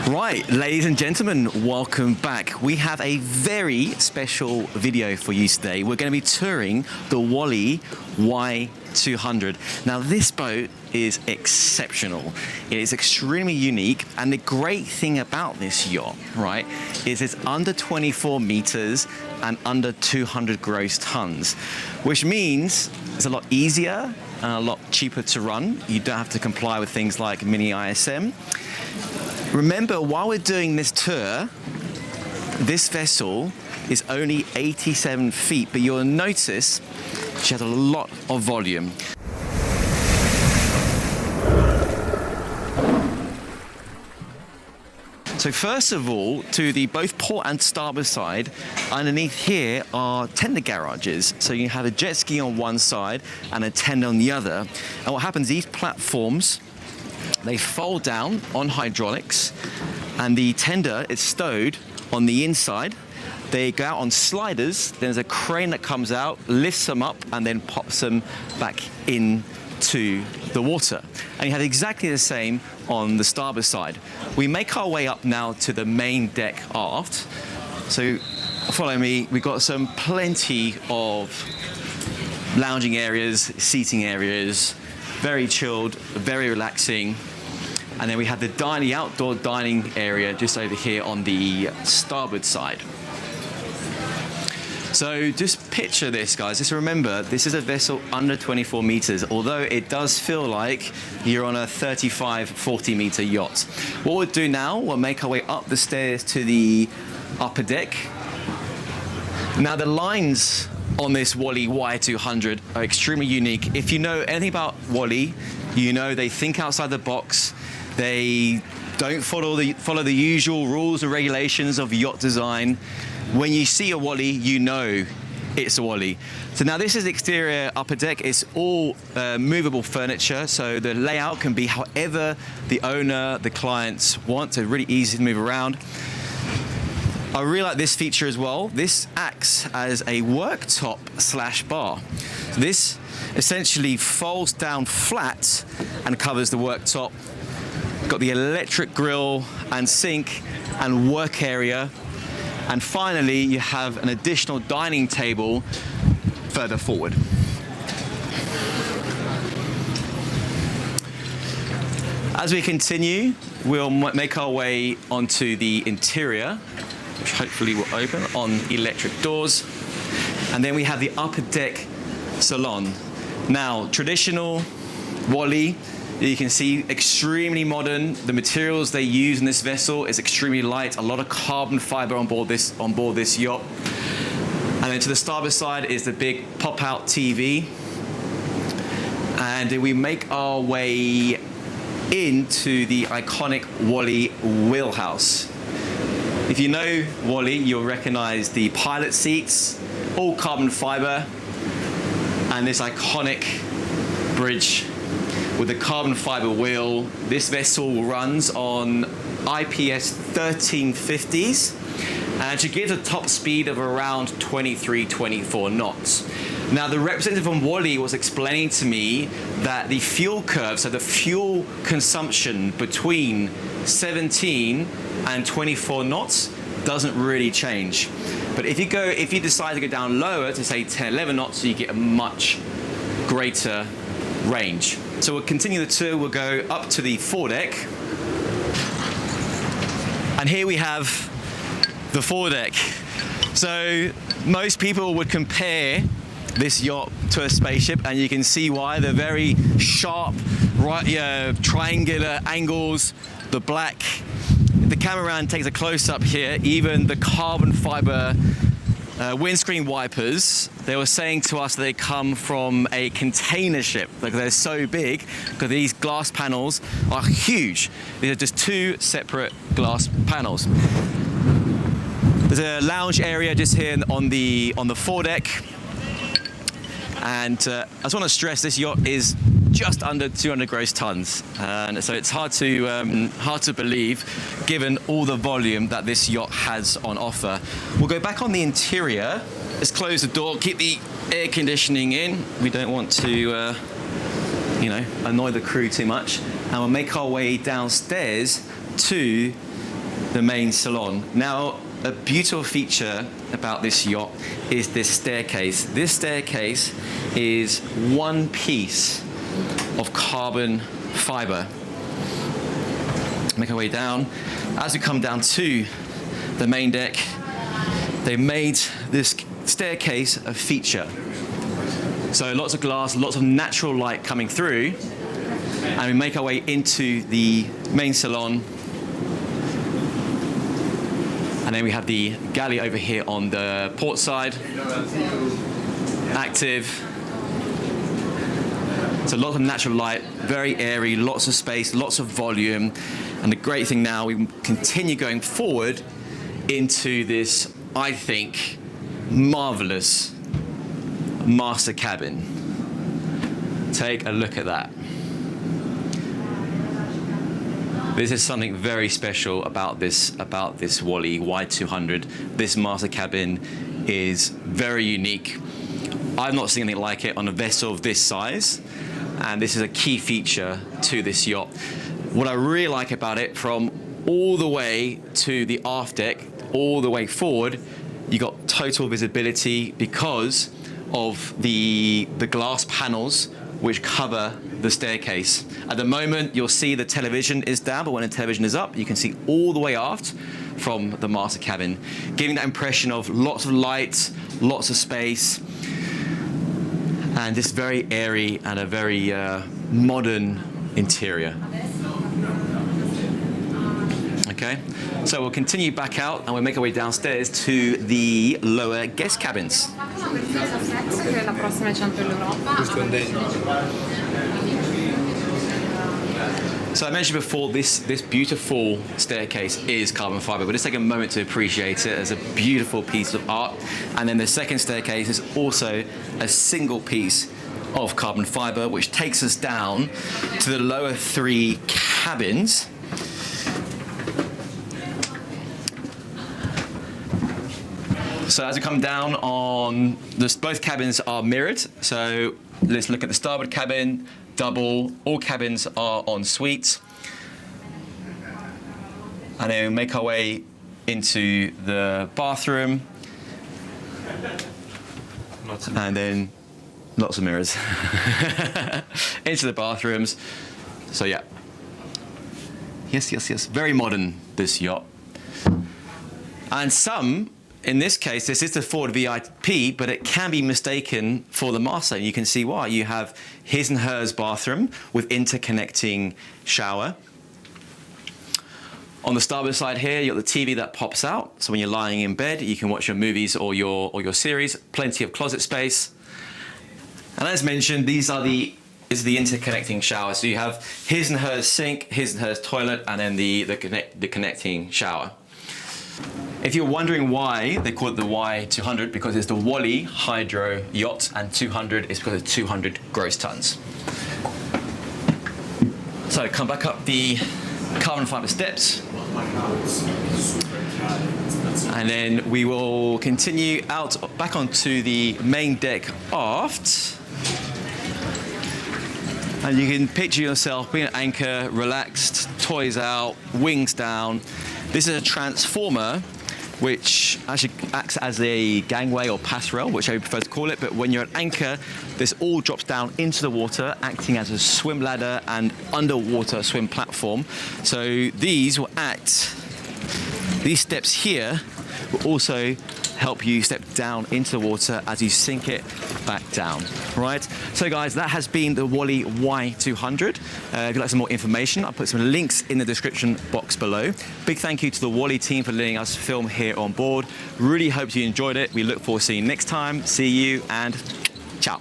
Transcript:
Right, ladies and gentlemen, welcome back. We have a very special video for you today. We're going to be touring the Wally Y200. Now, this boat is exceptional. It is extremely unique, and the great thing about this yacht, right, is it's under 24 meters and under 200 gross tons, which means it's a lot easier and a lot cheaper to run. You don't have to comply with things like mini ISM. Remember, while we're doing this tour, this vessel is only 87 feet, but you'll notice she has a lot of volume. So first of all, to the both port and starboard side, underneath here are tender garages. So you have a jet ski on one side and a tender on the other. And what happens, these platforms, they fold down on hydraulics, and the tender is stowed on the inside. They go out on sliders, then there's a crane that comes out, lifts them up, and then pops them back into the water. And you have exactly the same on the starboard side. We make our way up now to the main deck aft. So follow me, we've got plenty of lounging areas, seating areas, very chilled, very relaxing. And then we have the outdoor dining area just over here on the starboard side. So just picture this, guys. Just remember, this is a vessel under 24 meters, although it does feel like you're on a 35, 40 meter yacht. What we'll do now, we'll make our way up the stairs to the upper deck. Now, the lines on this Wally Y200 are extremely unique. If you know anything about Wally, you know they think outside the box. They don't follow the usual rules and regulations of yacht design. When you see a Wally, you know it's a Wally. So now this is the exterior upper deck. It's all movable furniture, so the layout can be however the owner, the clients want. It's really easy to move around. I really like this feature as well. This acts as a worktop / bar. So this essentially folds down flat and covers the worktop. Got the electric grill and sink and work area. And finally, you have an additional dining table further forward. As we continue, we'll make our way onto the interior, which hopefully will open on electric doors. And then we have the upper deck salon. Now, traditional Wally, you can see extremely modern. The materials they use in this vessel is extremely light, a lot of carbon fiber on board this yacht. And then to the starboard side is the big pop-out TV. And we make our way into the iconic Wally wheelhouse. If you know Wally, you'll recognize the pilot seats, all carbon fiber, and this iconic bridge with the carbon fiber wheel. This vessel runs on IPS 1350s, and she gives a top speed of around 23, 24 knots. Now, the representative from Wally was explaining to me that the fuel curve, so the fuel consumption between 17 and 24 knots doesn't really change. But if you decide to go down lower to say 10, 11 knots, you get a much greater range. So we'll continue the tour. We'll go up to the foredeck. And here we have the foredeck. So most people would compare this yacht to a spaceship, and you can see why. They're very sharp, triangular angles, the black. If the cameraman takes a close-up here, even the carbon fiber windscreen wipers, they were saying to us that they come from a container ship. Like, they're so big because these glass panels are huge. These are just two separate glass panels. There's a lounge area just here on the foredeck. And I just want to stress, this yacht is just under 200 gross tons, and so it's hard to believe, given all the volume that this yacht has on offer. We'll go back on the interior. Let's close the door, keep the air conditioning in. We don't want to, annoy the crew too much. And we'll make our way downstairs to the main salon. Now, a beautiful feature about this yacht is this staircase. This staircase is one piece of carbon fiber. Make our way down. As we come down to the main deck, they made this staircase a feature. So lots of glass, lots of natural light coming through, and we make our way into the main salon. And then we have the galley over here on the port side, active. So lots of natural light, very airy, lots of space, lots of volume. And the great thing now, we continue going forward into this, I think, marvelous master cabin. Take a look at that. This is something very special about this Wally Y200. This master cabin is very unique. I've not seen anything like it on a vessel of this size, and this is a key feature to this yacht. What I really like about it, from all the way to the aft deck, all the way forward, you got total visibility because of the glass panels which cover the staircase. At the moment, you'll see the television is down, but when the television is up, you can see all the way aft from the master cabin, giving that impression of lots of light, lots of space, and this very airy and a very modern interior. Okay, so we'll continue back out and we'll make our way downstairs to the lower guest cabins. So I mentioned before, this beautiful staircase is carbon fiber, but let's take a moment to appreciate it as a beautiful piece of art. And then the second staircase is also a single piece of carbon fiber, which takes us down to the lower three cabins. So as we come down on this, both cabins are mirrored. So let's look at the starboard cabin, double. All cabins are en suite. And then we make our way into the bathroom. And then lots of mirrors. Into the bathrooms. So yeah. Yes, yes, yes. Very modern, this yacht. And some, in this case, this is the Ford VIP, but it can be mistaken for the master. You can see why. You have his and hers bathroom with interconnecting shower. On the starboard side here, you've got the TV that pops out. So when you're lying in bed, you can watch your movies or your series. Plenty of closet space. And as mentioned, is the interconnecting shower. So you have his and hers sink, his and hers toilet, and then the connecting shower. If you're wondering why they call it the Y200, because it's the Wally Hydro Yacht, and 200 is because it's 200 gross tons. So come back up the carbon fiber steps, and then we will continue out back onto the main deck aft. And you can picture yourself being at anchor, relaxed, toys out, wings down. This is a transformer which actually acts as a gangway or pass rail, whichever you prefer to call it. But when you're at anchor, this all drops down into the water, acting as a swim ladder and underwater swim platform. So these will act, these steps here will also help you step down into the water as you sink it back down, right? So guys, that has been the Wally Y200. If you'd like some more information, I'll put some links in the description box below. Big thank you to the Wally team for letting us film here on board. Really hope you enjoyed it. We look forward to seeing you next time. See you and ciao.